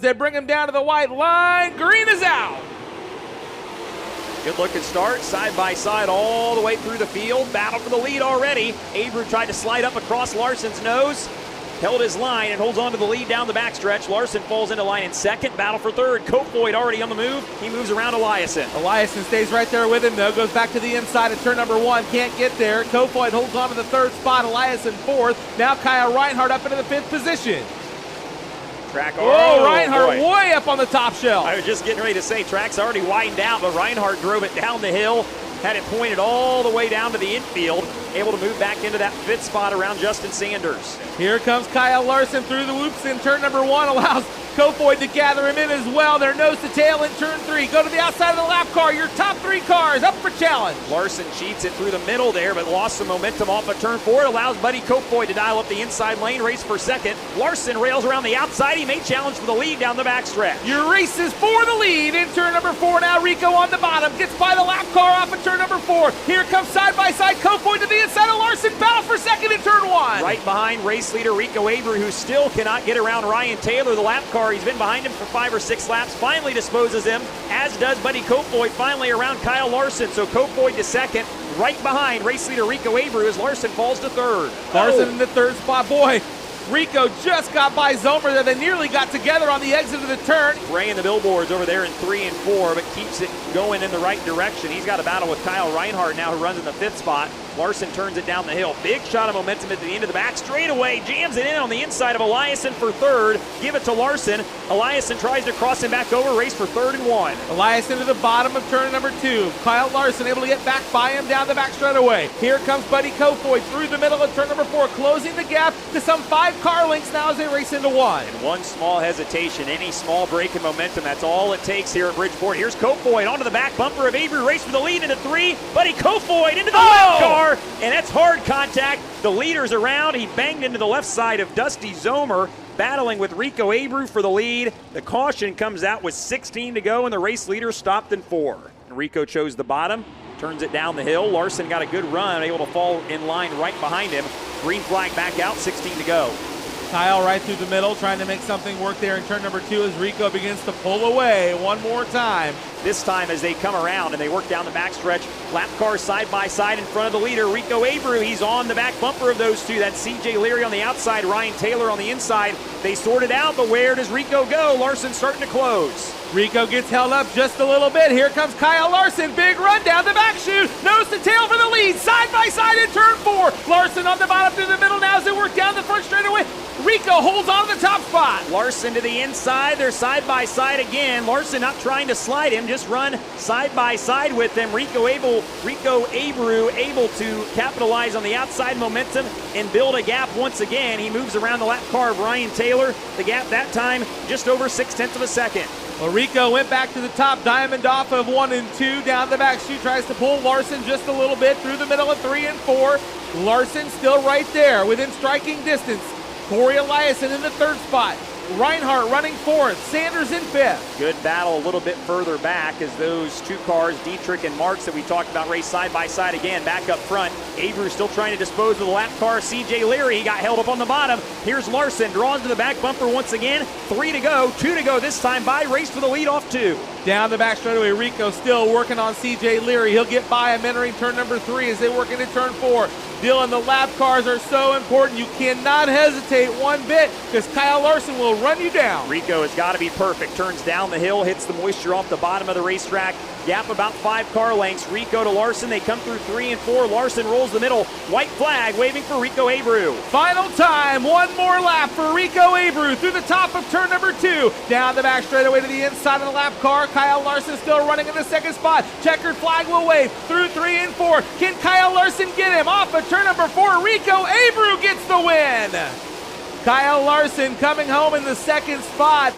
They bring him down to the white line. Green is out. Good looking start, side by side all the way through the field. Battle for the lead already. Abreu tried to slide up across Larson's nose. Held his line and holds on to the lead down the backstretch. Larson falls into line in second. Battle for third. Kofoid already on the move. He moves around Eliason. Eliason stays right there with him, though. Goes back to the inside of turn number 1. Can't get there. Kofoid holds on to the third spot. Eliason fourth. Now Kyle Reinhardt up into the 5th position. Reinhardt way up on the top shelf. I was just getting ready to say track's already widened out, but Reinhardt drove it down the hill, had it pointed all the way down to the infield, able to move back into that 5th spot around Justin Sanders. Here comes Kyle Larson through the whoops in turn number 1, allows Kofoid to gather him in as well. They're nose to tail in turn 3. Go to the outside of the lap car. Your top 3 cars up for challenge. Larson cheats it through the middle there, but lost some momentum off of turn 4. It allows Buddy Kofoid to dial up the inside lane, race for second. Larson rails around the outside. He may challenge for the lead down the backstretch. Your race is for the lead in turn number 4. Now Rico on the bottom. Gets by the lap car off of turn number 4. Here comes side by side Kofoid to the inside of Larson. Battle for second in turn 1. Right behind race leader Rico Abreu, who still cannot get around Ryan Taylor, the lap car. He's been behind him for 5 or 6 laps. Finally disposes him, as does Buddy Kofoid, finally around Kyle Larson. So Kofoid to second, right behind race leader Rico Abreu as Larson falls to third. Larson in the 3rd spot. Boy, Rico just got by Zomer there. They nearly got together on the exit of the turn. Spraying the billboards over there in 3 and 4, but keeps it going in the right direction. He's got a battle with Kyle Reinhardt now, who runs in the 5th spot. Larson turns it down the hill. Big shot of momentum at the end of the back. Straightaway jams it in on the inside of Eliason for third. Give it to Larson. Eliason tries to cross him back over. Race for 3rd and 1. Eliason to the bottom of turn number 2. Kyle Larson able to get back by him down the back straightaway. Here comes Buddy Kofoid through the middle of turn number 4, closing the gap to some 5 car lengths now as they race into 1. And one small hesitation, any small break in momentum, that's all it takes here at Bridgeport. Here's Kofoid onto the back bumper of Abreu. Race for the lead into 3. Buddy Kofoid into the left car. And that's hard contact. The leader's around. He banged into the left side of Dusty Zomer, battling with Rico Abreu for the lead. The caution comes out with 16 to go, and the race leader stopped in 4. And Rico chose the bottom, turns it down the hill. Larson got a good run, able to fall in line right behind him. Green flag back out, 16 to go. Kyle right through the middle, trying to make something work there in turn number 2 as Rico begins to pull away one more time. This time as they come around and they work down the backstretch, lap cars side by side in front of the leader, Rico Abreu. He's on the back bumper of those two. That's CJ Leary on the outside, Ryan Taylor on the inside. They sort it out, but where does Rico go? Larson starting to close. Rico gets held up just a little bit. Here comes Kyle Larson. Big run down the back chute. Nose to tail for the lead. Side by side in turn 4. Larson on the bottom through the middle now as they work down the front straightaway. Rico holds on to the top spot. Larson to the inside. They're side by side again. Larson not trying to slide him, just run side by side with them. Rico Abreu able to capitalize on the outside momentum and build a gap once again. He moves around the lap car of Ryan Taylor. The gap that time just over 0.6 of a second. Well, Rico went back to the top, diamond off of 1 and 2. Down the back chute, tries to pull Larson just a little bit through the middle of 3 and 4. Larson still right there within striking distance. Corey Eliason in the 3rd spot. Reinhardt running 4th. Sanders in 5th. Good battle a little bit further back as those 2 cars, Dietrich and Marks, that we talked about, race side by side again, back up front. Abreu still trying to dispose of the lap car. CJ Leary, he got held up on the bottom. Here's Larson, draws to the back bumper once again. 3 to go, 2 to go this time by. Race for the lead off 2. Down the back straightaway, Rico still working on CJ Leary. He'll get by him entering turn number 3 as they work into turn 4. Dylan, the lap cars are so important. You cannot hesitate one bit because Kyle Larson will run you down. Rico has got to be perfect. Turns down the hill, hits the moisture off the bottom of the racetrack. Gap about 5 car lengths. Rico to Larson. They come through 3 and 4. Larson rolls the middle. White flag waving for Rico Abreu. Final time. One more lap for Rico Abreu through the top of turn number 2. Down the back straightaway to the inside of the lap car. Kyle Larson still running in the 2nd spot. Checkered flag will wave through 3 and 4. Can Kyle Larson get him off of turn number 4? Rico Abreu gets the win. Kyle Larson coming home in the 2nd spot.